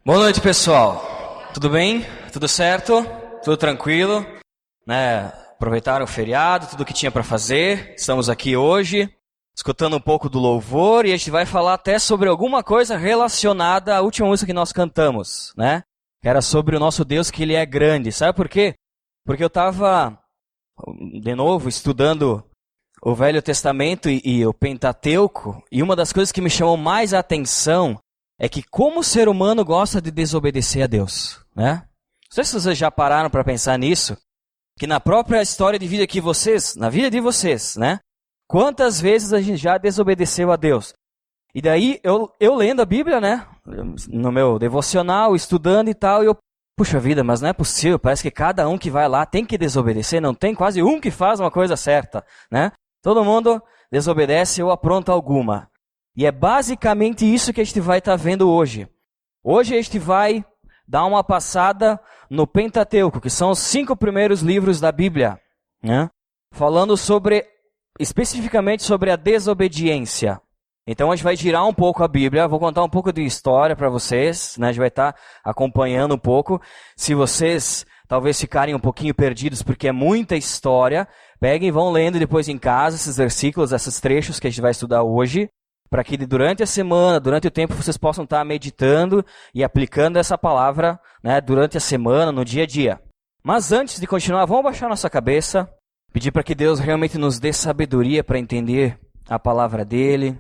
Boa noite, pessoal. Tudo bem? Tudo certo? Tudo tranquilo? Né? Aproveitaram o feriado, tudo que tinha para fazer. Estamos aqui hoje, escutando um pouco do louvor, e a gente vai falar até sobre alguma coisa relacionada à última música que nós cantamos, né? Que era sobre o nosso Deus, que Ele é grande. Sabe por quê? Porque eu estava, de novo, estudando o Velho Testamento e o Pentateuco, e uma das coisas que me chamou mais a atenção é que como o ser humano gosta de desobedecer a Deus, né? Não sei se vocês já pararam para pensar nisso, que na própria história de vida que vocês, na vida de vocês, né? Quantas vezes a gente já desobedeceu a Deus? E daí, eu lendo a Bíblia, né? No meu devocional, estudando e tal, e eu, puxa vida, mas não é possível, parece que cada um que vai lá tem que desobedecer, não tem quase um que faz uma coisa certa, né? Todo mundo desobedece ou apronta alguma. E é basicamente isso que a gente vai estar vendo hoje. Hoje a gente vai dar uma passada no Pentateuco, que são os 5 primeiros livros da Bíblia, né? Falando especificamente sobre a desobediência. Então a gente vai girar um pouco a Bíblia, vou contar um pouco de história para vocês, né? A gente vai estar acompanhando um pouco. Se vocês talvez ficarem um pouquinho perdidos porque é muita história, peguem e vão lendo depois em casa esses versículos, esses trechos que a gente vai estudar hoje, para que durante a semana, durante o tempo, vocês possam estar meditando e aplicando essa palavra, né, durante a semana, no dia a dia. Mas antes de continuar, vamos baixar nossa cabeça, pedir para que Deus realmente nos dê sabedoria para entender a palavra dele,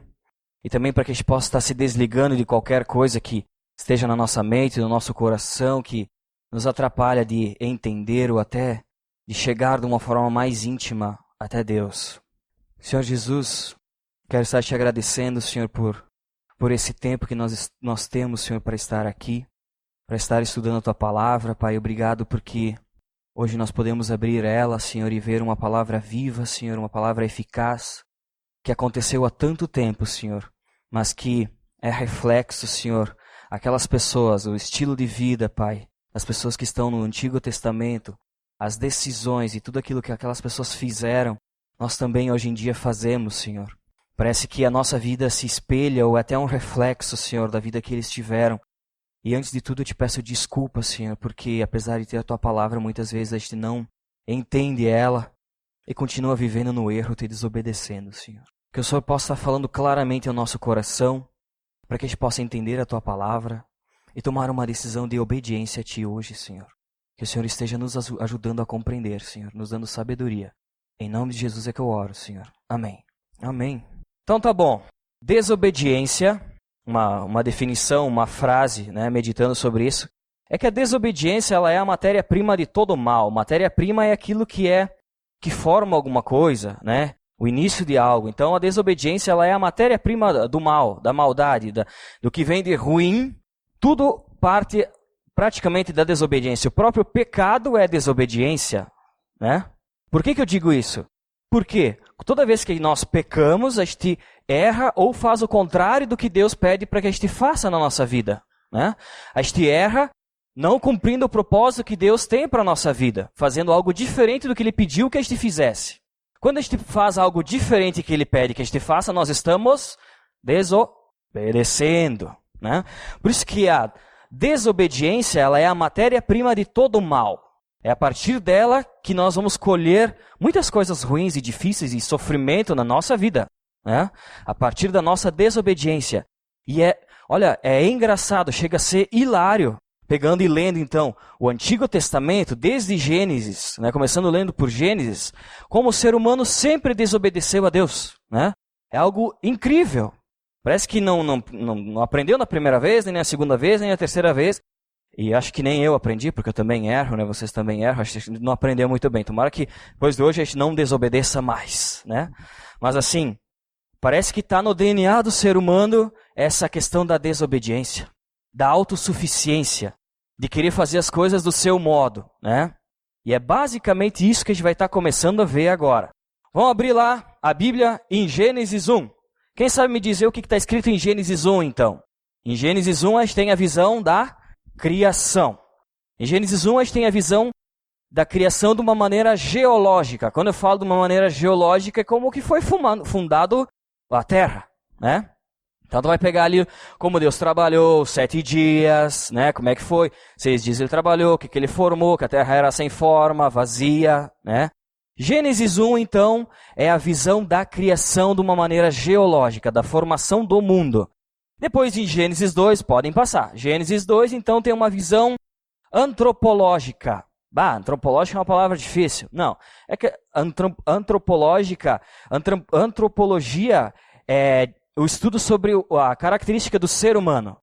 e também para que a gente possa estar se desligando de qualquer coisa que esteja na nossa mente, no nosso coração, que nos atrapalha de entender ou até de chegar de uma forma mais íntima até Deus. Senhor Jesus, quero estar te agradecendo, Senhor, por esse tempo que nós temos, Senhor, para estar aqui, para estar estudando a Tua Palavra, Pai. Obrigado porque hoje nós podemos abrir ela, Senhor, e ver uma palavra viva, Senhor, uma palavra eficaz, que aconteceu há tanto tempo, Senhor, mas que é reflexo, Senhor, aquelas pessoas, o estilo de vida, Pai, as pessoas que estão no Antigo Testamento, as decisões e tudo aquilo que aquelas pessoas fizeram, nós também hoje em dia fazemos, Senhor. Parece que a nossa vida se espelha ou é até um reflexo, Senhor, da vida que eles tiveram. E antes de tudo eu te peço desculpa, Senhor, porque apesar de ter a Tua palavra, muitas vezes a gente não entende ela e continua vivendo no erro, te desobedecendo, Senhor. Que o Senhor possa estar falando claramente ao nosso coração, para que a gente possa entender a Tua palavra e tomar uma decisão de obediência a Ti hoje, Senhor. Que o Senhor esteja nos ajudando a compreender, Senhor, nos dando sabedoria. Em nome de Jesus é que eu oro, Senhor. Amém. Amém. Então tá bom. Desobediência, uma definição, uma frase, né, meditando sobre isso, é que a desobediência ela é a matéria-prima de todo mal. Matéria-prima é aquilo que forma alguma coisa, né? O início de algo. Então a desobediência ela é a matéria-prima do mal, da maldade, do que vem de ruim. Tudo parte praticamente da desobediência. O próprio pecado é desobediência, né? Por que eu digo isso? Porque toda vez que nós pecamos, a gente erra ou faz o contrário do que Deus pede para que a gente faça na nossa vida, né? A gente erra não cumprindo o propósito que Deus tem para a nossa vida, fazendo algo diferente do que Ele pediu que a gente fizesse. Quando a gente faz algo diferente que Ele pede que a gente faça, nós estamos desobedecendo, né? Por isso que a desobediência ela é a matéria-prima de todo o mal. É a partir dela que nós vamos colher muitas coisas ruins e difíceis e sofrimento na nossa vida, né? A partir da nossa desobediência. E é engraçado, chega a ser hilário, pegando e lendo então o Antigo Testamento, desde Gênesis, né? Começando lendo por Gênesis, como o ser humano sempre desobedeceu a Deus, né? É algo incrível. Parece que não aprendeu na primeira vez, nem na segunda vez, nem na terceira vez. E acho que nem eu aprendi, porque eu também erro, né? Vocês também erram, acho que a gente não aprendeu muito bem. Tomara que depois de hoje a gente não desobedeça mais, né? Mas assim, parece que está no DNA do ser humano essa questão da desobediência, da autossuficiência, de querer fazer as coisas do seu modo, né? E é basicamente isso que a gente vai estar começando a ver agora. Vamos abrir lá a Bíblia em Gênesis 1. Quem sabe me dizer o que está escrito em Gênesis 1, então? Em Gênesis 1 a gente tem a visão da criação. Em Gênesis 1 a gente tem a visão da criação de uma maneira geológica. Quando eu falo de uma maneira geológica, é como que foi fundado a Terra, né? Então tu vai pegar ali como Deus trabalhou, 7 dias, né? Como é que foi? 6 dias ele trabalhou, o que ele formou, que a terra era sem forma, vazia, né? Gênesis 1, então, é a visão da criação de uma maneira geológica, da formação do mundo. Depois em Gênesis 2, podem passar. Gênesis 2, então, tem uma visão antropológica. Antropológica é uma palavra difícil. Não, é que antropologia é o estudo sobre a característica do ser humano.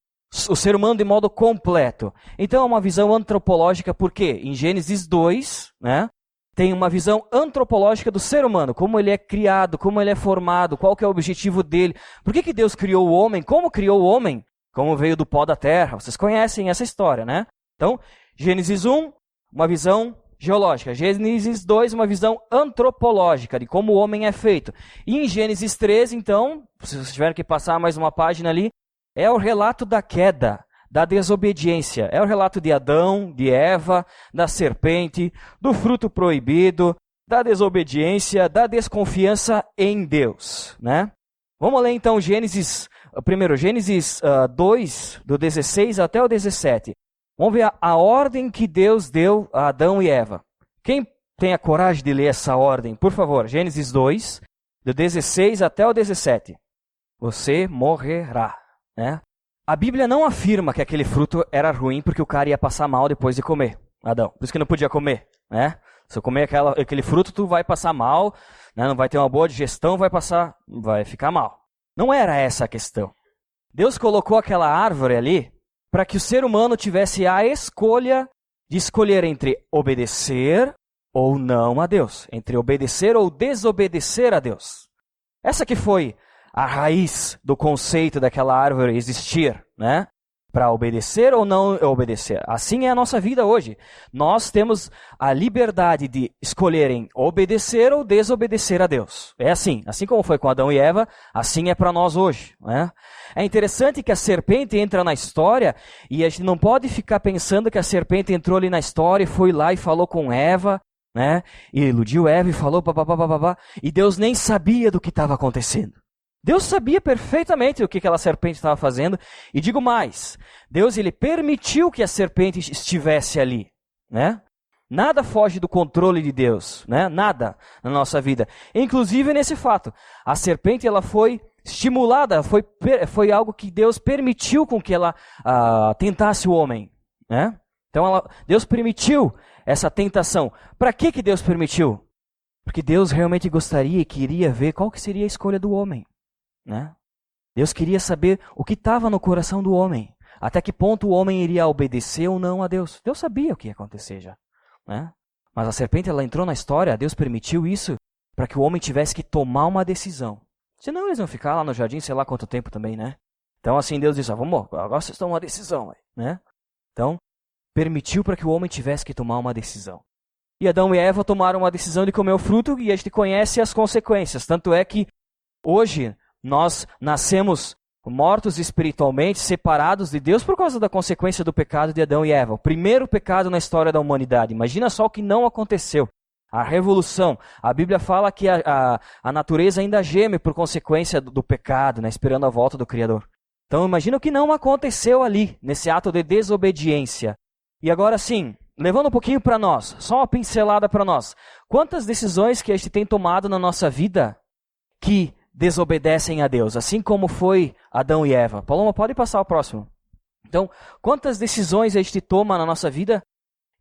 O ser humano de modo completo. Então é uma visão antropológica, por quê? Em Gênesis 2, né, tem uma visão antropológica do ser humano, como ele é criado, como ele é formado, qual que é o objetivo dele. Por que Deus criou o homem? Como criou o homem? Como veio do pó da terra? Vocês conhecem essa história, né? Então, Gênesis 1, uma visão geológica. Gênesis 2, uma visão antropológica de como o homem é feito. E em Gênesis 3, então, se vocês tiverem que passar mais uma página ali, é o relato da queda, da desobediência. É o relato de Adão, de Eva, da serpente, do fruto proibido, da desobediência, da desconfiança em Deus, né? Vamos ler então Gênesis 2, do 16 até o 17. Vamos ver a ordem que Deus deu a Adão e Eva. Quem tem a coragem de ler essa ordem, por favor? Gênesis 2, do 16 até o 17. Você morrerá, né? A Bíblia não afirma que aquele fruto era ruim porque o cara ia passar mal depois de comer, Adão. Por isso que não podia comer, né? Se eu comer aquele fruto, tu vai passar mal, né? Não vai ter uma boa digestão, vai ficar mal. Não era essa a questão. Deus colocou aquela árvore ali para que o ser humano tivesse a escolha de escolher entre obedecer ou não a Deus, entre obedecer ou desobedecer a Deus. Essa que foi a raiz do conceito daquela árvore existir, né? Para obedecer ou não obedecer. Assim é a nossa vida hoje. Nós temos a liberdade de escolher em obedecer ou desobedecer a Deus. É assim como foi com Adão e Eva, assim é para nós hoje, né? É interessante que a serpente entra na história e a gente não pode ficar pensando que a serpente entrou ali na história e foi lá e falou com Eva, né? E iludiu Eva e falou babá, e Deus nem sabia do que estava acontecendo. Deus sabia perfeitamente o que aquela serpente estava fazendo. E digo mais, Deus ele permitiu que a serpente estivesse ali, né? Nada foge do controle de Deus, né? Nada na nossa vida. Inclusive nesse fato, a serpente ela foi estimulada, foi algo que Deus permitiu com que ela tentasse o homem, né? Então Deus permitiu essa tentação. Para que Deus permitiu? Porque Deus realmente gostaria e queria ver qual que seria a escolha do homem, né? Deus queria saber o que estava no coração do homem. Até que ponto o homem iria obedecer ou não a Deus. Deus sabia o que ia acontecer já, né? Mas a serpente ela entrou na história, Deus permitiu isso para que o homem tivesse que tomar uma decisão. Senão eles iam ficar lá no jardim sei lá quanto tempo também, né? Então assim Deus disse, vamos, agora vocês tomam uma decisão, né? Então permitiu para que o homem tivesse que tomar uma decisão. E Adão e Eva tomaram uma decisão de comer o fruto e a gente conhece as consequências. Tanto é que hoje nós nascemos mortos espiritualmente, separados de Deus por causa da consequência do pecado de Adão e Eva. O primeiro pecado na história da humanidade. Imagina só o que não aconteceu. A revolução. A Bíblia fala que a natureza ainda geme por consequência do pecado, né, esperando a volta do Criador. Então imagina o que não aconteceu ali, nesse ato de desobediência. E agora sim, levando um pouquinho para nós, só uma pincelada para nós. Quantas decisões que a gente tem tomado na nossa vida que desobedecem a Deus, assim como foi Adão e Eva. Paloma, pode passar o próximo. Então, quantas decisões a gente toma na nossa vida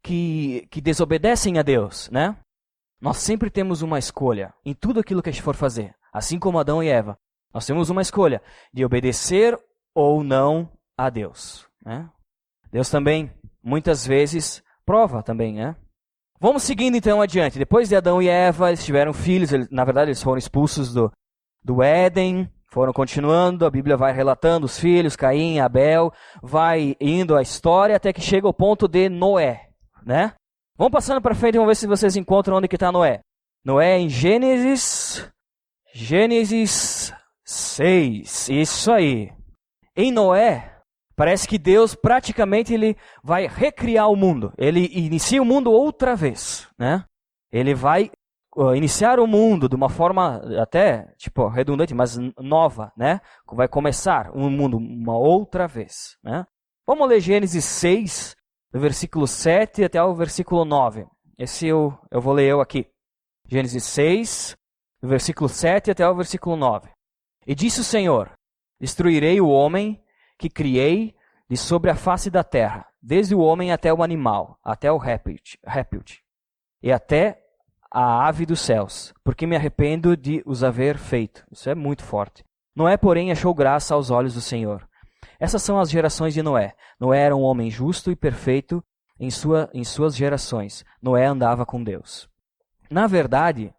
que desobedecem a Deus, né? Nós sempre temos uma escolha em tudo aquilo que a gente for fazer. Assim como Adão e Eva. Nós temos uma escolha de obedecer ou não a Deus, né? Deus também, muitas vezes, prova também, né? Vamos seguindo então adiante. Depois de Adão e Eva, eles tiveram filhos. Na verdade, eles foram expulsos do Éden, foram continuando, a Bíblia vai relatando os filhos, Caim, Abel, vai indo a história até que chega ao ponto de Noé, né? Vamos passando para frente e vamos ver se vocês encontram onde que está Noé. Noé em Gênesis 6, isso aí. Em Noé, parece que Deus praticamente ele vai recriar o mundo, ele inicia o mundo outra vez, né? Ele vai iniciar o mundo de uma forma até, redundante, mas nova, né? Vai começar um mundo uma outra vez, né? Vamos ler Gênesis 6, do versículo 7 até o versículo 9. Esse eu vou ler aqui. Gênesis 6, do versículo 7 até o versículo 9. E disse o Senhor: destruirei o homem que criei de sobre a face da terra, desde o homem até o animal, até o réptil, e até a ave dos céus, porque me arrependo de os haver feito. Isso é muito forte. Noé, porém, achou graça aos olhos do Senhor. Essas são as gerações de Noé. Noé era um homem justo e perfeito em suas gerações. Noé andava com Deus. Na verdade,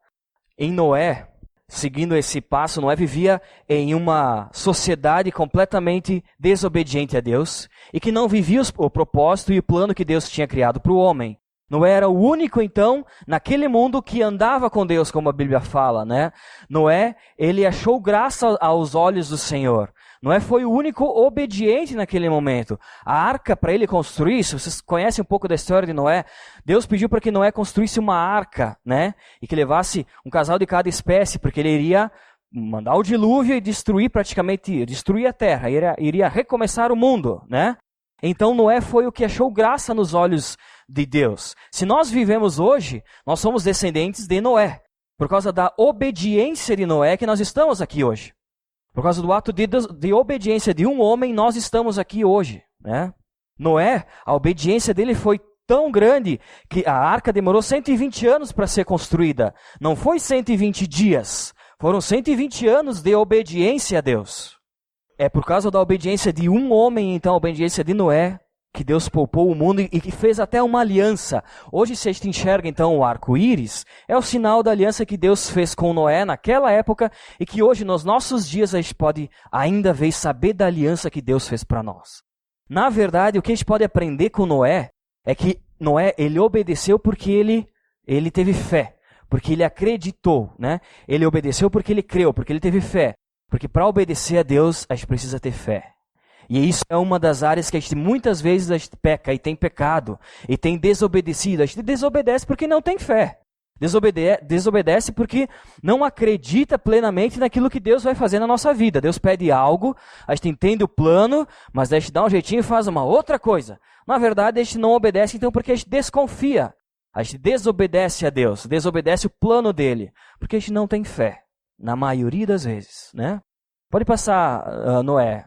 em Noé, seguindo esse passo, Noé vivia em uma sociedade completamente desobediente a Deus e que não vivia o propósito e o plano que Deus tinha criado para o homem. Noé era o único, então, naquele mundo que andava com Deus, como a Bíblia fala, né? Noé, ele achou graça aos olhos do Senhor. Noé foi o único obediente naquele momento. A arca, para ele construir, se vocês conhecem um pouco da história de Noé, Deus pediu para que Noé construísse uma arca, né? E que levasse um casal de cada espécie, porque ele iria mandar o dilúvio e destruir a terra, iria recomeçar o mundo, né? Então Noé foi o que achou graça nos olhos de Deus. Se nós vivemos hoje, nós somos descendentes de Noé. Por causa da obediência de Noé que nós estamos aqui hoje. Por causa do ato de obediência de um homem, nós estamos aqui hoje, né? Noé, a obediência dele foi tão grande que a arca demorou 120 anos para ser construída. Não foi 120 dias, foram 120 anos de obediência a Deus. É por causa da obediência de um homem, então, a obediência de Noé, que Deus poupou o mundo e que fez até uma aliança. Hoje, se a gente enxerga, então, o arco-íris, é o sinal da aliança que Deus fez com Noé naquela época e que hoje, nos nossos dias, a gente pode ainda ver e saber da aliança que Deus fez para nós. Na verdade, o que a gente pode aprender com Noé é que Noé, ele obedeceu porque ele teve fé, porque ele acreditou, né? Ele obedeceu porque ele creu, porque ele teve fé. Porque para obedecer a Deus, a gente precisa ter fé. E isso é uma das áreas que muitas vezes a gente peca e tem pecado e tem desobedecido. A gente desobedece porque não tem fé. Desobedece porque não acredita plenamente naquilo que Deus vai fazer na nossa vida. Deus pede algo, a gente entende o plano, mas a gente dá um jeitinho e faz uma outra coisa. Na verdade, a gente não obedece então porque a gente desconfia. A gente desobedece a Deus, desobedece o plano dele, porque a gente não tem fé. Na maioria das vezes, né? Pode passar, Noé.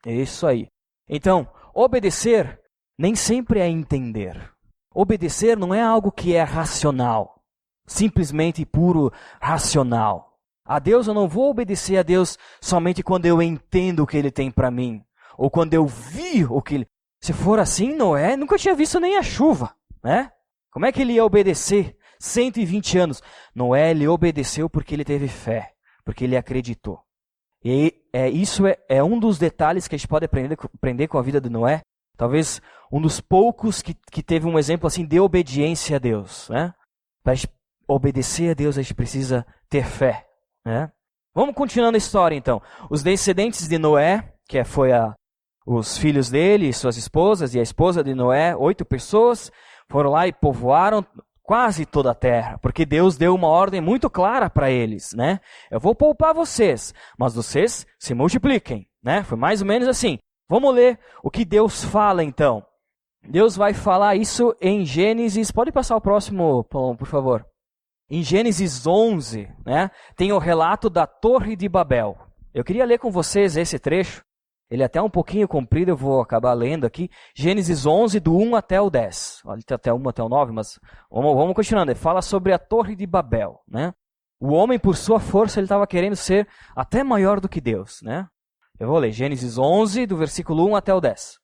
É isso aí. Então, obedecer nem sempre é entender. Obedecer não é algo que é racional. Simplesmente puro racional. A Deus eu não vou obedecer a Deus somente quando eu entendo o que Ele tem para mim. Ou quando eu vi o que Ele... Se for assim, Noé nunca tinha visto nem a chuva, né? Como é que ele ia obedecer 120 anos? Noé, ele obedeceu porque ele teve fé, porque ele acreditou. E isso é um dos detalhes que a gente pode aprender com a vida de Noé. Talvez um dos poucos que teve um exemplo assim de obediência a Deus, né? Para obedecer a Deus, a gente precisa ter fé, né? Vamos continuando a história, então. Os descendentes de Noé, que foi os filhos dele, suas esposas e a esposa de Noé, 8 pessoas, foram lá e povoaram quase toda a terra, porque Deus deu uma ordem muito clara para eles, né? Eu vou poupar vocês, mas vocês se multipliquem, né? Foi mais ou menos assim. Vamos ler o que Deus fala, então. Deus vai falar isso em Gênesis. Pode passar o próximo, Paulo, por favor. Em Gênesis 11, né? Tem o relato da Torre de Babel. Eu queria ler com vocês esse trecho. Ele é até um pouquinho comprido, eu vou acabar lendo aqui. Gênesis 11, do 1 até o 10. Olha, tem até 1 até o 9, mas vamos continuando. Ele fala sobre a Torre de Babel, né? O homem, por sua força, ele estava querendo ser até maior do que Deus, né? Eu vou ler Gênesis 11, do versículo 1 até o 10.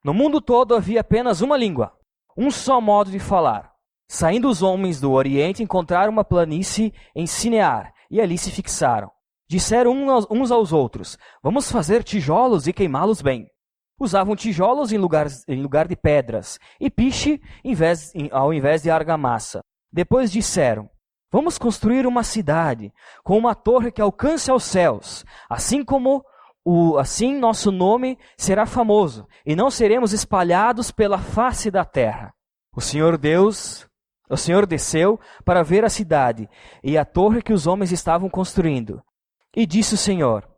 No mundo todo havia apenas uma língua, um só modo de falar. Saindo os homens do Oriente, encontraram uma planície em Sinear, e ali se fixaram. Disseram uns aos outros, vamos fazer tijolos e queimá-los bem. Usavam tijolos em lugar de pedras, e piche ao invés de argamassa. Depois disseram, vamos construir uma cidade, com uma torre que alcance aos céus. Assim nosso nome será famoso, e não seremos espalhados pela face da terra. O Senhor Deus o Senhor desceu para ver a cidade e a torre que os homens estavam construindo. E disse o Senhor: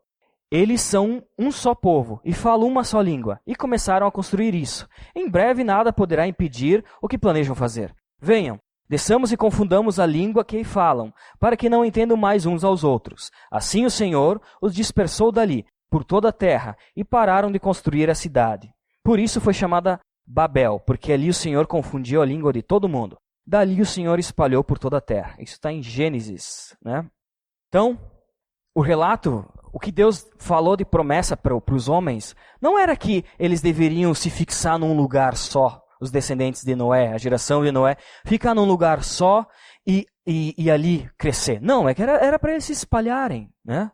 eles são um só povo e falam uma só língua. E começaram a construir isso. Em breve nada poderá impedir o que planejam fazer. Venham, desçamos e confundamos a língua que falam, para que não entendam mais uns aos outros. Assim o Senhor os dispersou dali, por toda a terra, e pararam de construir a cidade. Por isso foi chamada Babel, porque ali o Senhor confundiu a língua de todo mundo. Dali o Senhor espalhou por toda a terra. Isso está em Gênesis, né? Então, o relato, o que Deus falou de promessa para os homens, não era que eles deveriam se fixar num lugar só, os descendentes de Noé, a geração de Noé, ficar num lugar só e ali crescer. Não, é que era para eles se espalharem, né?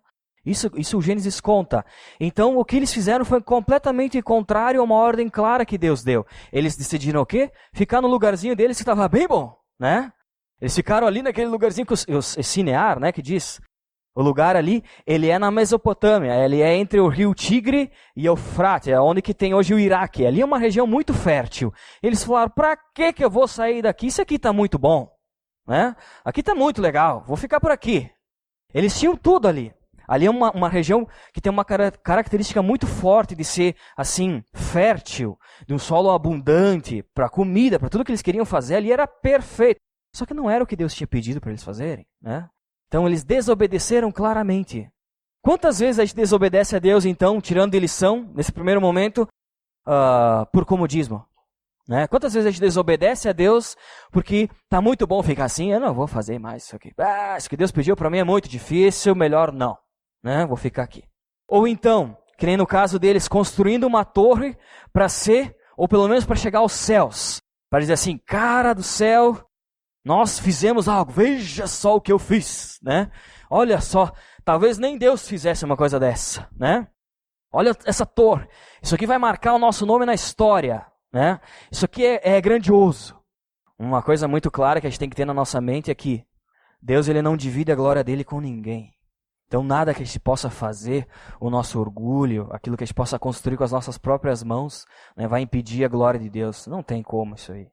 Isso o Gênesis conta. Então, o que eles fizeram foi completamente contrário a uma ordem clara que Deus deu. Eles decidiram o quê? Ficar no lugarzinho deles que estava bem bom, né? Eles ficaram ali naquele lugarzinho que o Sinear, né, que diz. O lugar ali, ele é na Mesopotâmia, ele é entre o rio Tigre e Eufrates, é onde que tem hoje o Iraque. Ali é uma região muito fértil. Eles falaram, para que eu vou sair daqui? Isso aqui está muito bom, né? Aqui está muito legal, vou ficar por aqui. Eles tinham tudo ali. Ali é uma região que tem uma característica muito forte de ser, assim, fértil, de um solo abundante para comida, para tudo que eles queriam fazer. Ali era perfeito. Só que não era o que Deus tinha pedido para eles fazerem, né? Então eles desobedeceram claramente. Quantas vezes a gente desobedece a Deus, então, tirando de lição, nesse primeiro momento, por comodismo? Né? Quantas vezes a gente desobedece a Deus porque está muito bom ficar assim, eu não vou fazer mais isso aqui. Isso que Deus pediu para mim é muito difícil, melhor não. Né? Vou ficar aqui. Ou então, que nem no caso deles, construindo uma torre para ser, ou pelo menos para chegar aos céus. Para dizer assim, cara do céu, nós fizemos algo, veja só o que eu fiz, né? Olha só, talvez nem Deus fizesse uma coisa dessa, né? Olha essa torre, isso aqui vai marcar o nosso nome na história, né? Isso aqui é grandioso. Uma coisa muito clara que a gente tem que ter na nossa mente é que Deus ele não divide a glória dele com ninguém. Então nada que a gente possa fazer, o nosso orgulho, aquilo que a gente possa construir com as nossas próprias mãos, né, vai impedir a glória de Deus. Não tem como isso aí.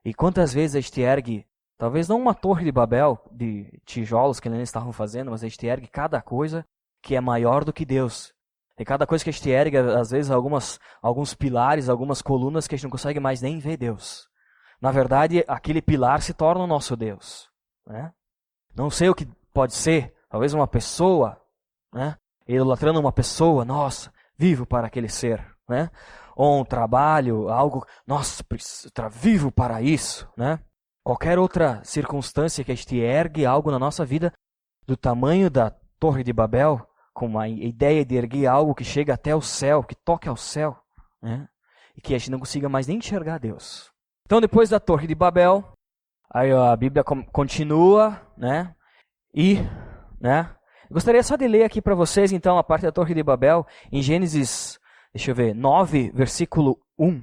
E quantas vezes a gente ergue, talvez não uma torre de Babel, de tijolos que eles estavam fazendo, mas a gente ergue cada coisa que é maior do que Deus. E cada coisa que a gente ergue, às vezes alguns pilares, algumas colunas que a gente não consegue mais nem ver Deus. Na verdade, aquele pilar se torna o nosso Deus. Né? Não sei o que pode ser, talvez uma pessoa, né? Idolatrando uma pessoa, nossa, vivo para aquele ser. Né? Ou um trabalho, algo, nossa, vivo para isso. Né? Qualquer outra circunstância que a gente ergue algo na nossa vida do tamanho da Torre de Babel, com a ideia de erguer algo que chega até o céu, que toque ao céu, né? E que a gente não consiga mais nem enxergar Deus. Então, depois da Torre de Babel, aí a Bíblia continua, né? E, né? Eu gostaria só de ler aqui para vocês, então, a parte da Torre de Babel, em Gênesis, 9, versículo 1.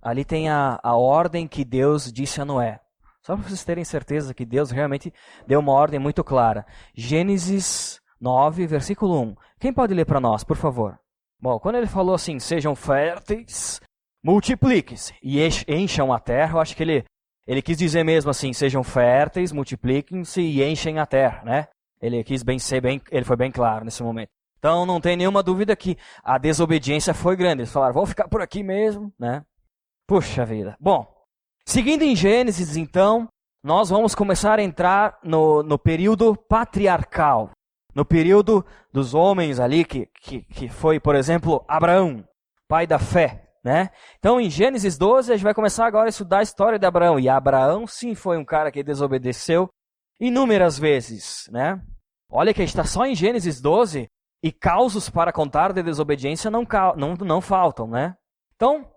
Ali tem a ordem que Deus disse a Noé. Só para vocês terem certeza que Deus realmente deu uma ordem muito clara. Gênesis 9, versículo 1. Quem pode ler para nós, por favor? Bom, quando ele falou assim, sejam férteis, multipliquem-se e encham a terra, eu acho que ele quis dizer mesmo assim, sejam férteis, multipliquem-se e enchem a terra, né? Ele foi bem claro nesse momento. Então não tem nenhuma dúvida que a desobediência foi grande. Eles falaram, vamos ficar por aqui mesmo, né? Puxa vida. Bom, seguindo em Gênesis, então, nós vamos começar a entrar no período patriarcal. No período dos homens ali, que foi, por exemplo, Abraão, pai da fé. Né? Então, em Gênesis 12, a gente vai começar agora a estudar a história de Abraão. E Abraão, sim, foi um cara que desobedeceu inúmeras vezes. Né? Olha que a gente está só em Gênesis 12 e causos para contar de desobediência não faltam. Né? Então,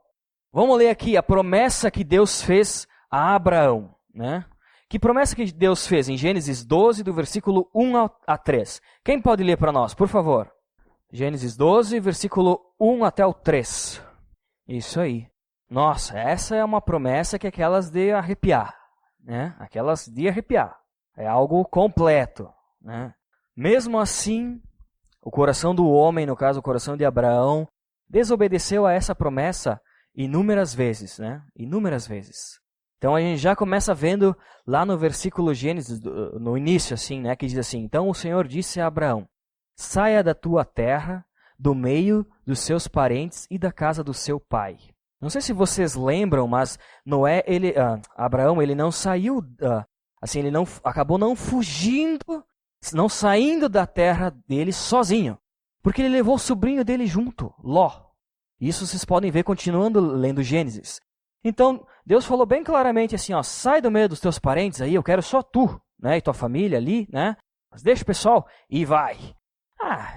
vamos ler aqui a promessa que Deus fez a Abraão. Né? Que promessa que Deus fez em Gênesis 12, do versículo 1 a 3? Quem pode ler para nós, por favor? Gênesis 12, versículo 1 até o 3. Isso aí. Nossa, essa é uma promessa que é aquelas de arrepiar. Né? Aquelas de arrepiar. É algo completo. Né? Mesmo assim, o coração do homem, no caso o coração de Abraão, desobedeceu a essa promessa inúmeras vezes. Né? Inúmeras vezes. Então a gente já começa vendo lá no versículo Gênesis, no início, assim, né, que diz assim: então o Senhor disse a Abraão: saia da tua terra, do meio dos seus parentes e da casa do seu pai. Não sei se vocês lembram, mas Abraão, ele não saiu, assim, ele não acabou não fugindo, não saindo da terra dele sozinho, porque ele levou o sobrinho dele junto, Ló. Isso vocês podem ver continuando lendo Gênesis. Então, Deus falou bem claramente assim, ó, sai do meio dos teus parentes aí, eu quero só tu, né, e tua família ali, né? Mas deixa o pessoal e vai.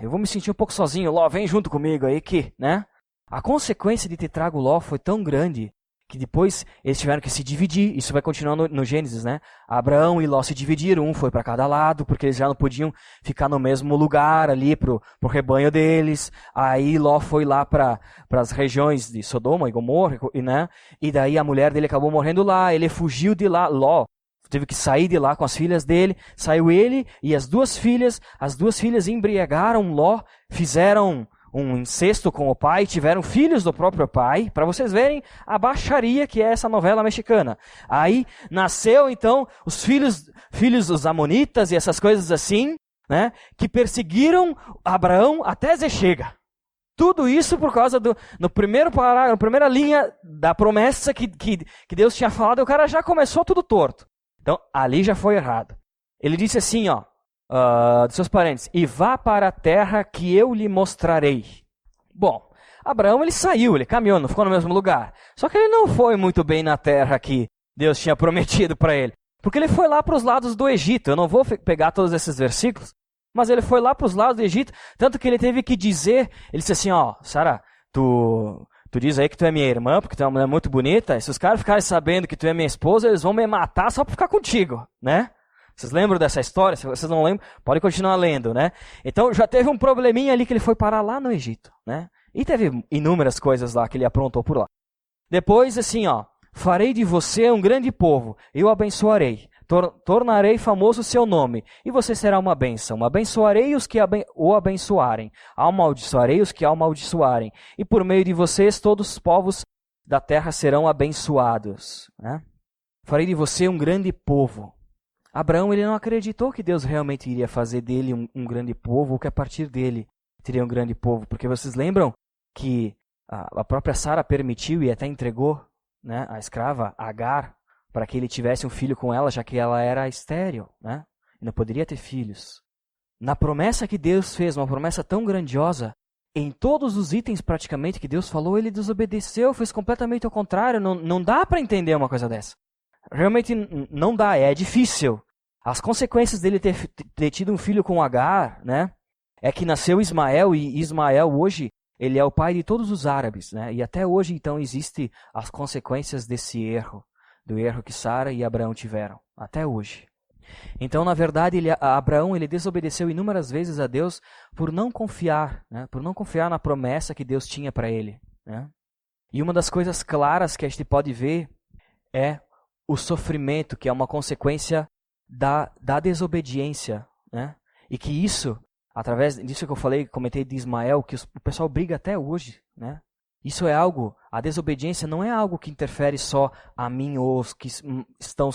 Eu vou me sentir um pouco sozinho, Ló, vem junto comigo aí que, né? A consequência de ter trago Ló foi tão grande que depois eles tiveram que se dividir. Isso vai continuar no Gênesis, né? Abraão e Ló se dividiram, um foi para cada lado, porque eles já não podiam ficar no mesmo lugar ali pro rebanho deles. Aí Ló foi lá para as regiões de Sodoma e Gomorra, né? E daí a mulher dele acabou morrendo lá, ele fugiu de lá, Ló teve que sair de lá com as filhas dele, saiu ele e as duas filhas embriagaram Ló, fizeram um incesto com o pai, tiveram filhos do próprio pai, para vocês verem a baixaria que é essa novela mexicana. Aí nasceu então os filhos dos amonitas e essas coisas assim, né, que perseguiram Abraão até Zé chega. Tudo isso por causa no primeiro parágrafo, na primeira linha da promessa que Deus tinha falado, o cara já começou tudo torto. Então ali já foi errado. Ele disse assim, ó, dos seus parentes, e vá para a terra que eu lhe mostrarei. Bom, Abraão ele saiu, ele caminhou, não ficou no mesmo lugar. Só que ele não foi muito bem na terra que Deus tinha prometido para ele. Porque ele foi lá para os lados do Egito. Eu não vou pegar todos esses versículos, mas ele foi lá para os lados do Egito, tanto que ele teve que dizer, ele disse assim, ó, Sara, tu diz aí que tu é minha irmã, porque tu é uma mulher muito bonita, e se os caras ficarem sabendo que tu é minha esposa, eles vão me matar só para ficar contigo, né? Vocês lembram dessa história? Se vocês não lembram, pode continuar lendo, né? Então já teve um probleminha ali que ele foi parar lá no Egito, né? E teve inúmeras coisas lá que ele aprontou por lá. Depois, assim, ó, farei de você um grande povo, eu o abençoarei, tornarei famoso o seu nome, e você será uma bênção. Abençoarei os que o abençoarem, amaldiçoarei os que o amaldiçoarem, e por meio de vocês todos os povos da terra serão abençoados, né? Farei de você um grande povo. Abraão ele não acreditou que Deus realmente iria fazer dele um grande povo, ou que a partir dele teria um grande povo. Porque vocês lembram que a própria Sara permitiu e até entregou, né, a escrava Agar para que ele tivesse um filho com ela, já que ela era estéril, né, e não poderia ter filhos. Na promessa que Deus fez, uma promessa tão grandiosa, em todos os itens praticamente que Deus falou, ele desobedeceu, fez completamente ao contrário. Não dá para entender uma coisa dessa. Realmente não dá, é difícil. As consequências dele ter tido um filho com Agar, né, é que nasceu Ismael, e Ismael hoje, ele é o pai de todos os árabes, né, e até hoje então existem as consequências desse erro, do erro que Sara e Abraão tiveram, até hoje. Então, na verdade, Abraão ele desobedeceu inúmeras vezes a Deus por não confiar, né, por não confiar na promessa que Deus tinha para ele, né. E uma das coisas claras que a gente pode ver é o sofrimento, que é uma consequência da desobediência, né? E que isso, através disso que eu comentei de Ismael, que o pessoal briga até hoje, né? Isso é algo, a desobediência não é algo que interfere só a mim ou os que estão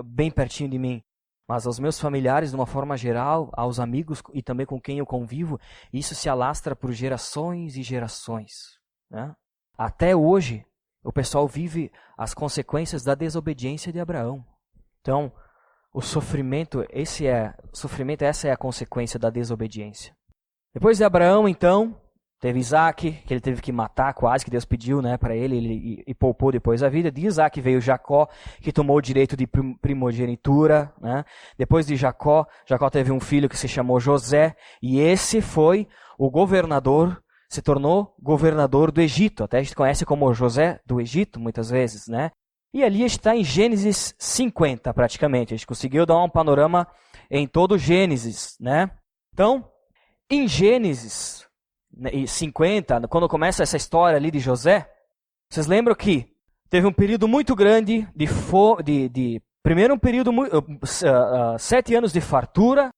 bem pertinho de mim, mas aos meus familiares de uma forma geral, aos amigos e também com quem eu convivo. Isso se alastra por gerações e gerações, né? Até hoje, o pessoal vive as consequências da desobediência de Abraão. Então, o sofrimento, essa é a consequência da desobediência. Depois de Abraão, então, teve Isaac, que ele teve que matar quase, que Deus pediu, né, para ele e poupou depois a vida. De Isaac veio Jacó, que tomou o direito de primogenitura, né? Depois de Jacó teve um filho que se chamou José, e esse foi o governador, se tornou governador do Egito. Até a gente conhece como José do Egito, muitas vezes, né? E ali está em Gênesis 50, praticamente. A gente conseguiu dar um panorama em todo Gênesis, né? Então, em Gênesis 50, quando começa essa história ali de José, vocês lembram que teve um período muito grande primeiro um período 7 anos de fartura,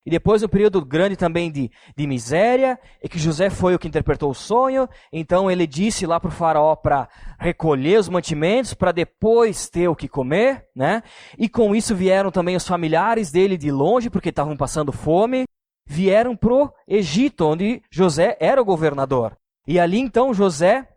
e depois um período grande também de miséria, e que José foi o que interpretou o sonho, então ele disse lá para o faraó para recolher os mantimentos, para depois ter o que comer, né? E com isso vieram também os familiares dele de longe, porque estavam passando fome, vieram para o Egito, onde José era o governador. E ali então José,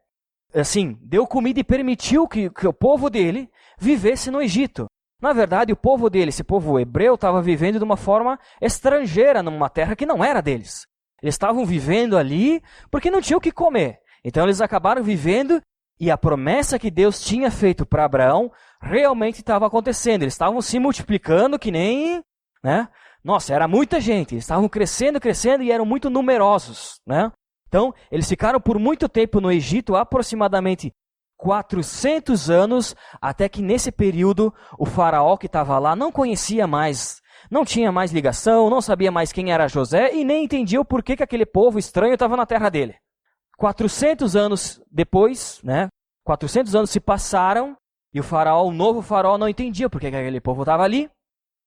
assim, deu comida e permitiu que o povo dele vivesse no Egito. Na verdade, o povo dele, esse povo hebreu, estava vivendo de uma forma estrangeira, numa terra que não era deles. Eles estavam vivendo ali porque não tinham o que comer. Então eles acabaram vivendo e a promessa que Deus tinha feito para Abraão realmente estava acontecendo. Eles estavam se multiplicando que nem, né? Nossa, era muita gente. Eles estavam crescendo e eram muito numerosos, né? Então, eles ficaram por muito tempo no Egito, aproximadamente 400 anos, até que nesse período o faraó que estava lá não conhecia mais, não tinha mais ligação, não sabia mais quem era José e nem entendia o porquê que aquele povo estranho estava na terra dele. 400 anos depois, né? 400 anos se passaram e o novo faraó não entendia porquê que aquele povo estava ali.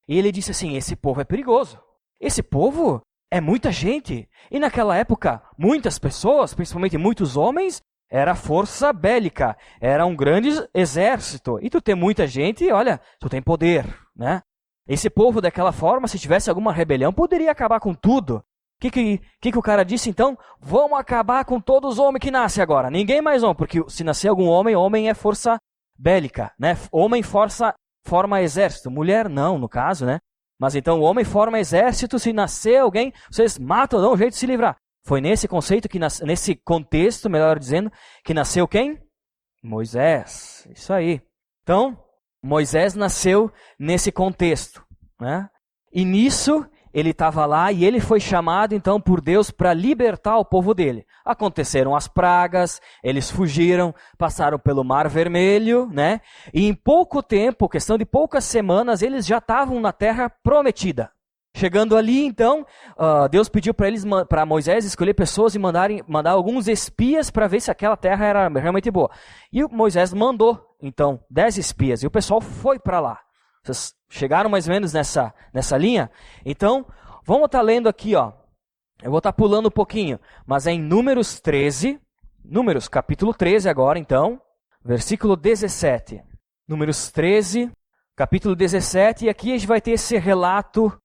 E ele disse assim, esse povo é perigoso. Esse povo é muita gente. E naquela época, muitas pessoas, principalmente muitos homens, era força bélica, era um grande exército. E tu tem muita gente, olha, tu tem poder, né? Esse povo, daquela forma, se tivesse alguma rebelião, poderia acabar com tudo. O que o cara disse, então? Vamos acabar com todos os homens que nascem agora. Ninguém mais homem, porque se nascer algum homem, homem é força bélica, né? Homem forma exército. Mulher não, no caso, né? Mas então o homem forma exército, se nascer alguém, vocês matam, dão um jeito de se livrar. Foi nesse conceito, nesse contexto, melhor dizendo, que nasceu quem? Moisés. Isso aí. Então, Moisés nasceu nesse contexto, né? E nisso, ele estava lá e ele foi chamado, então, por Deus para libertar o povo dele. Aconteceram as pragas, eles fugiram, passaram pelo Mar Vermelho, né? E em pouco tempo, questão de poucas semanas, eles já estavam na terra prometida. Chegando ali, então, Deus pediu para Moisés escolher pessoas e mandar alguns espias para ver se aquela terra era realmente boa. E Moisés mandou, então, 10 espias. E o pessoal foi para lá. Vocês chegaram mais ou menos nessa linha? Então, vamos estar lendo aqui, ó. Eu vou estar pulando um pouquinho, mas é em Números 13. Números, capítulo 13 agora, então. Versículo 17. Números 13, capítulo 17. E aqui a gente vai ter esse relato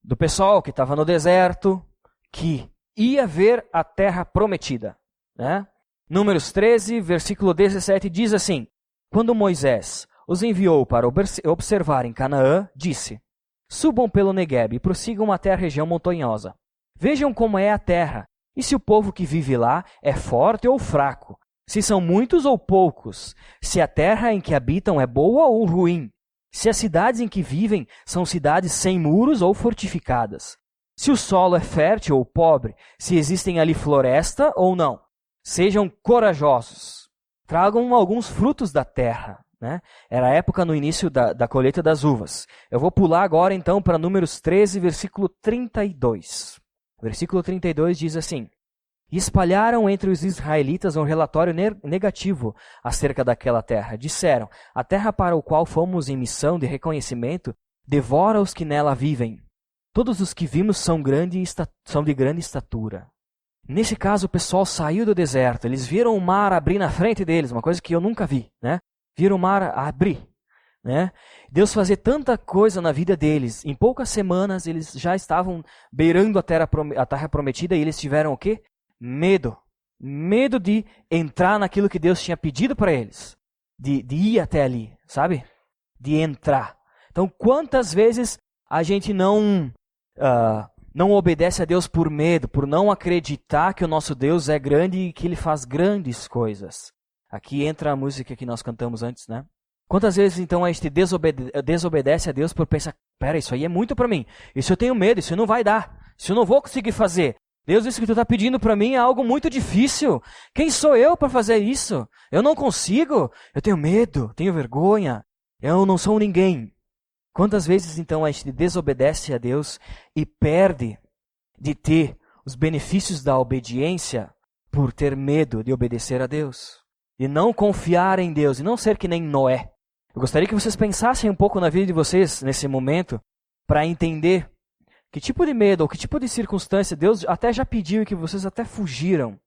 do pessoal que estava no deserto, que ia ver a terra prometida, né? Números 13, versículo 17, diz assim: Quando Moisés os enviou para observar em Canaã, disse: Subam pelo Neguebe e prossigam até a região montanhosa. Vejam como é a terra, e se o povo que vive lá é forte ou fraco, se são muitos ou poucos, se a terra em que habitam é boa ou ruim, se as cidades em que vivem são cidades sem muros ou fortificadas, se o solo é fértil ou pobre, se existem ali floresta ou não. Sejam corajosos, tragam alguns frutos da terra. Né? Era a época no início da colheita das uvas. Eu vou pular agora então para Números 13, versículo 32. Versículo 32 diz assim: E espalharam entre os israelitas um relatório negativo acerca daquela terra. Disseram: A terra para o qual fomos em missão de reconhecimento devora os que nela vivem. Todos os que vimos são de grande estatura. Nesse caso, o pessoal saiu do deserto. Eles viram o mar abrir na frente deles, uma coisa que eu nunca vi, né? Viram o mar abrir, né? Deus fazer tanta coisa na vida deles. Em poucas semanas, eles já estavam beirando a terra prometida e eles tiveram o quê? Medo. Medo de entrar naquilo que Deus tinha pedido para eles. De ir até ali, sabe? De entrar. Então, quantas vezes a gente não obedece a Deus por medo, por não acreditar que o nosso Deus é grande e que Ele faz grandes coisas. Aqui entra a música que nós cantamos antes, né? Quantas vezes, então, a gente desobedece a Deus por pensar, pera, isso aí é muito para mim. Isso eu tenho medo, isso não vai dar. Isso eu não vou conseguir fazer. Deus, isso que tu está pedindo para mim é algo muito difícil. Quem sou eu para fazer isso? Eu não consigo. Eu tenho medo, tenho vergonha. Eu não sou ninguém. Quantas vezes, então, a gente desobedece a Deus e perde de ter os benefícios da obediência por ter medo de obedecer a Deus? De não confiar em Deus, e não ser que nem Noé. Eu gostaria que vocês pensassem um pouco na vida de vocês nesse momento, para entender Que tipo de medo ou que tipo de circunstância Deus até já pediu e que vocês até fugiram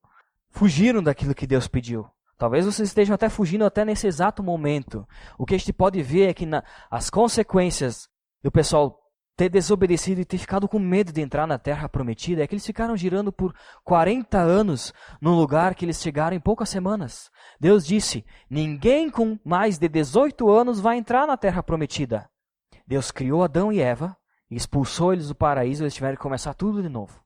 daquilo que Deus pediu. Talvez vocês estejam até fugindo até nesse exato momento. O que a gente pode ver é que as consequências do pessoal ter desobedecido e ter ficado com medo de entrar na terra prometida é que eles ficaram girando por 40 anos num lugar que eles chegaram em poucas semanas. Deus disse, ninguém com mais de 18 anos vai entrar na terra prometida. Deus criou Adão e Eva, expulsou eles do paraíso, eles tiveram que começar tudo de novo.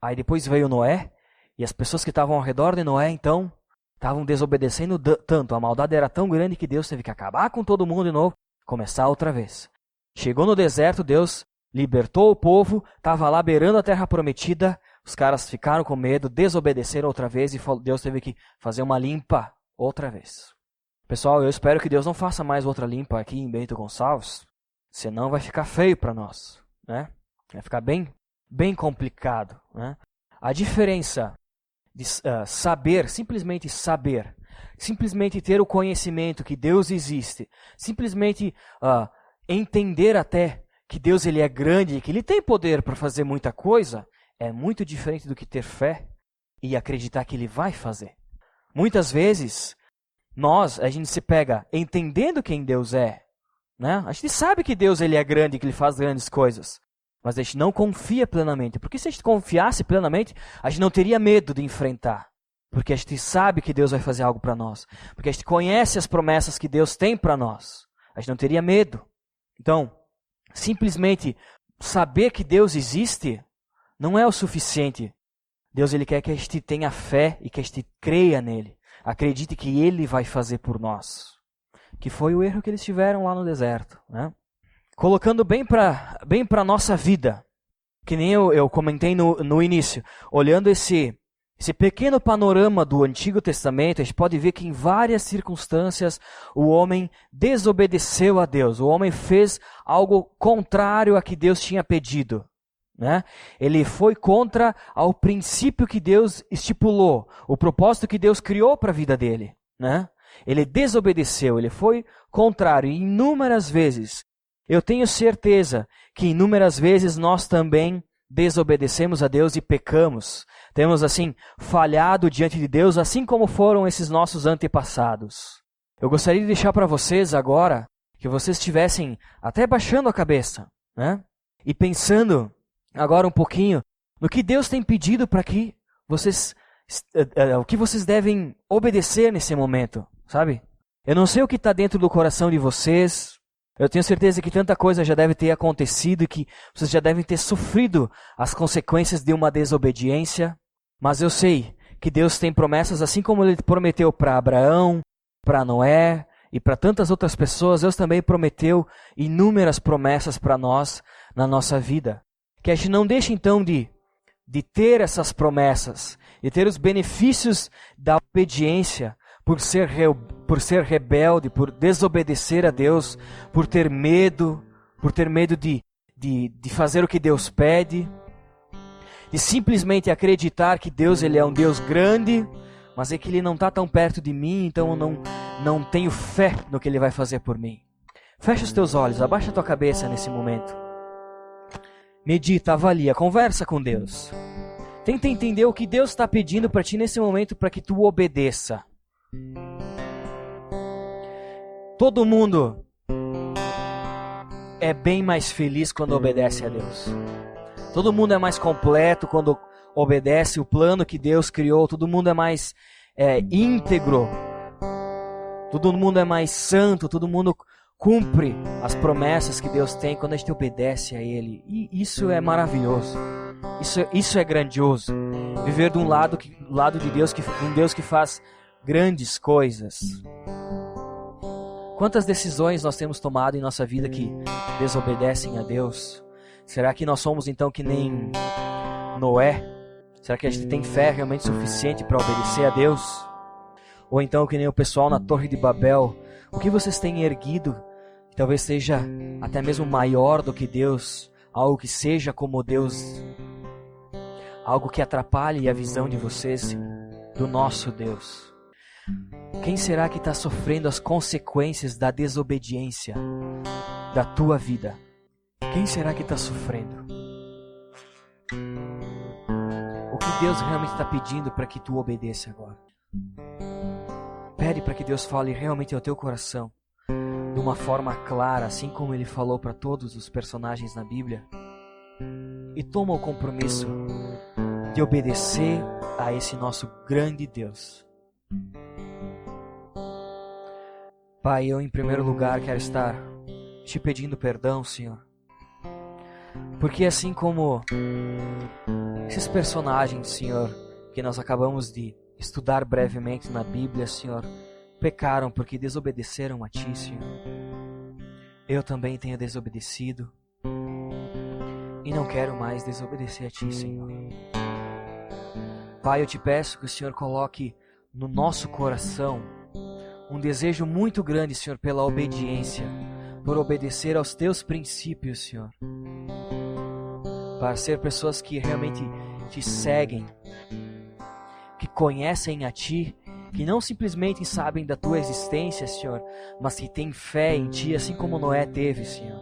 Aí depois veio Noé, e as pessoas que estavam ao redor de Noé, então, estavam desobedecendo tanto. A maldade era tão grande que Deus teve que acabar com todo mundo de novo, começar outra vez. Chegou no deserto, Deus libertou o povo, estava lá beirando a terra prometida, os caras ficaram com medo, desobedeceram outra vez e Deus teve que fazer uma limpa outra vez. Pessoal, eu espero que Deus não faça mais outra limpa aqui em Bento Gonçalves, senão vai ficar feio para nós, né? Vai ficar bem complicado, né? A diferença de saber, simplesmente ter o conhecimento que Deus existe, simplesmente entender até que Deus ele é grande e que Ele tem poder para fazer muita coisa, é muito diferente do que ter fé e acreditar que Ele vai fazer. Muitas vezes, a gente se pega entendendo quem Deus é, né? A gente sabe que Deus ele é grande, que Ele faz grandes coisas, mas a gente não confia plenamente. Porque se a gente confiasse plenamente, a gente não teria medo de enfrentar. Porque a gente sabe que Deus vai fazer algo para nós. Porque a gente conhece as promessas que Deus tem para nós. A gente não teria medo. Então, simplesmente saber que Deus existe não é o suficiente. Deus ele quer que a gente tenha fé e que a gente creia nele. Acredite que Ele vai fazer por nós. Que foi o erro que eles tiveram lá no deserto, né? Colocando bem para a nossa vida, que nem eu comentei no início, olhando esse pequeno panorama do Antigo Testamento, a gente pode ver que em várias circunstâncias o homem desobedeceu a Deus, o homem fez algo contrário a que Deus tinha pedido, né? Ele foi contra ao princípio que Deus estipulou, o propósito que Deus criou para a vida dele, né? Ele desobedeceu, ele foi contrário, e inúmeras vezes. Eu tenho certeza que inúmeras vezes nós também desobedecemos a Deus e pecamos. Temos assim falhado diante de Deus, assim como foram esses nossos antepassados. Eu gostaria de deixar para vocês agora que vocês estivessem até baixando a cabeça, né? E pensando agora um pouquinho no que Deus tem pedido para que vocês, o que vocês devem obedecer nesse momento, sabe? Eu não sei o que está dentro do coração de vocês. Eu tenho certeza que tanta coisa já deve ter acontecido e que vocês já devem ter sofrido as consequências de uma desobediência. Mas eu sei que Deus tem promessas, assim como Ele prometeu para Abraão, para Noé e para tantas outras pessoas. Deus também prometeu inúmeras promessas para nós na nossa vida. Que a gente não deixe então de ter essas promessas, de ter os benefícios da obediência, por ser rebelde, por desobedecer a Deus, por ter medo de fazer o que Deus pede, de simplesmente acreditar que Deus ele é um Deus grande, mas é que Ele não está tão perto de mim, então eu não tenho fé no que Ele vai fazer por mim. Fecha os teus olhos, abaixa a tua cabeça nesse momento. Medita, avalia, conversa com Deus. Tenta entender o que Deus está pedindo para ti nesse momento para que tu obedeça. Todo mundo é bem mais feliz quando obedece a Deus. Todo mundo é mais completo quando obedece o plano que Deus criou. Todo mundo é mais íntegro. Todo mundo é mais santo. Todo mundo cumpre as promessas que Deus tem quando a gente obedece a Ele. E isso é maravilhoso. Isso é grandioso. Viver de um lado de Deus, um Deus que faz grandes coisas. Quantas decisões nós temos tomado em nossa vida que desobedecem a Deus? Será que nós somos então que nem Noé? Será que a gente tem fé realmente suficiente para obedecer a Deus? Ou então que nem o pessoal na Torre de Babel? O que vocês têm erguido que talvez seja até mesmo maior do que Deus? Algo que seja como Deus? Algo que atrapalhe a visão de vocês do nosso Deus? Quem será que está sofrendo as consequências da desobediência da tua vida? Quem será que está sofrendo? Deus realmente está pedindo para que tu obedeça agora. Pede para que Deus fale realmente ao teu coração, de uma forma clara, assim como Ele falou para todos os personagens na Bíblia. E toma o compromisso de obedecer a esse nosso grande Deus. Pai, eu em primeiro lugar quero estar te pedindo perdão, Senhor. Porque assim como esses personagens, Senhor, que nós acabamos de estudar brevemente na Bíblia, Senhor, pecaram porque desobedeceram a Ti, Senhor. Eu também tenho desobedecido e não quero mais desobedecer a Ti, Senhor. Pai, eu te peço que o Senhor coloque no nosso coração um desejo muito grande, Senhor, pela obediência, por obedecer aos Teus princípios, Senhor. Para ser pessoas que realmente Te seguem, que conhecem a Ti, que não simplesmente sabem da Tua existência, Senhor, mas que têm fé em Ti, assim como Noé teve, Senhor,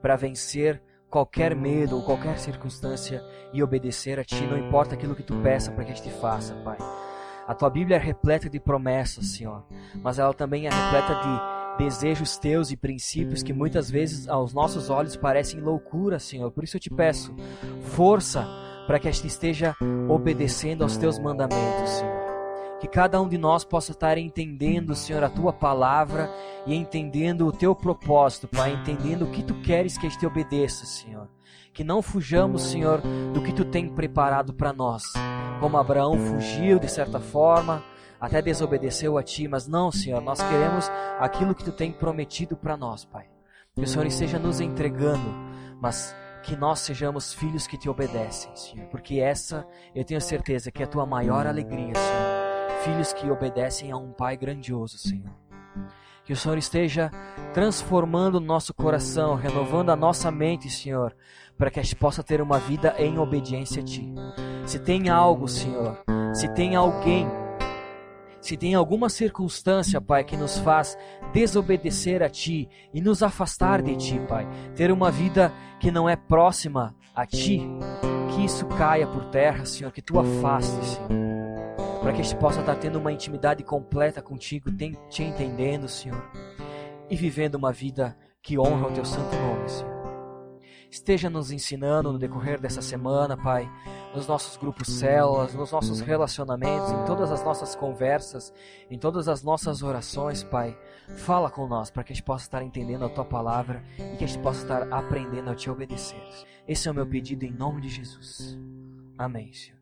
para vencer qualquer medo ou qualquer circunstância e obedecer a Ti, não importa aquilo que Tu peça para que a gente faça, Pai. A Tua Bíblia é repleta de promessas, Senhor, mas ela também é repleta de desejos Teus e princípios que muitas vezes aos nossos olhos parecem loucura, Senhor. Por isso eu te peço força para que a gente esteja obedecendo aos Teus mandamentos, Senhor. Que cada um de nós possa estar entendendo, Senhor, a Tua palavra e entendendo o Teu propósito, Pai, entendendo o que Tu queres que a gente obedeça, Senhor. Que não fujamos, Senhor, do que Tu tem preparado para nós. Como Abraão fugiu de certa forma, até desobedeceu a Ti, mas não, Senhor, nós queremos aquilo que Tu tem prometido para nós, Pai. Que o Senhor esteja nos entregando, mas que nós sejamos filhos que Te obedecem, Senhor, porque essa eu tenho certeza que é a Tua maior alegria, Senhor. Filhos que obedecem a um Pai grandioso, Senhor. Que o Senhor esteja transformando o nosso coração, renovando a nossa mente, Senhor, para que a gente possa ter uma vida em obediência a Ti. Se tem algo, Senhor, se tem alguém, se tem alguma circunstância, Pai, que nos faz desobedecer a Ti e nos afastar de Ti, Pai, ter uma vida que não é próxima a Ti, que isso caia por terra, Senhor, que Tu afastes, Senhor, para que a gente possa estar tendo uma intimidade completa contigo, Te entendendo, Senhor, e vivendo uma vida que honra o Teu santo nome, Senhor. Esteja nos ensinando no decorrer dessa semana, Pai, nos nossos grupos células, nos nossos relacionamentos, em todas as nossas conversas, em todas as nossas orações, Pai. Fala com nós para que a gente possa estar entendendo a Tua palavra e que a gente possa estar aprendendo a Te obedecer. Esse é o meu pedido em nome de Jesus. Amém, Senhor.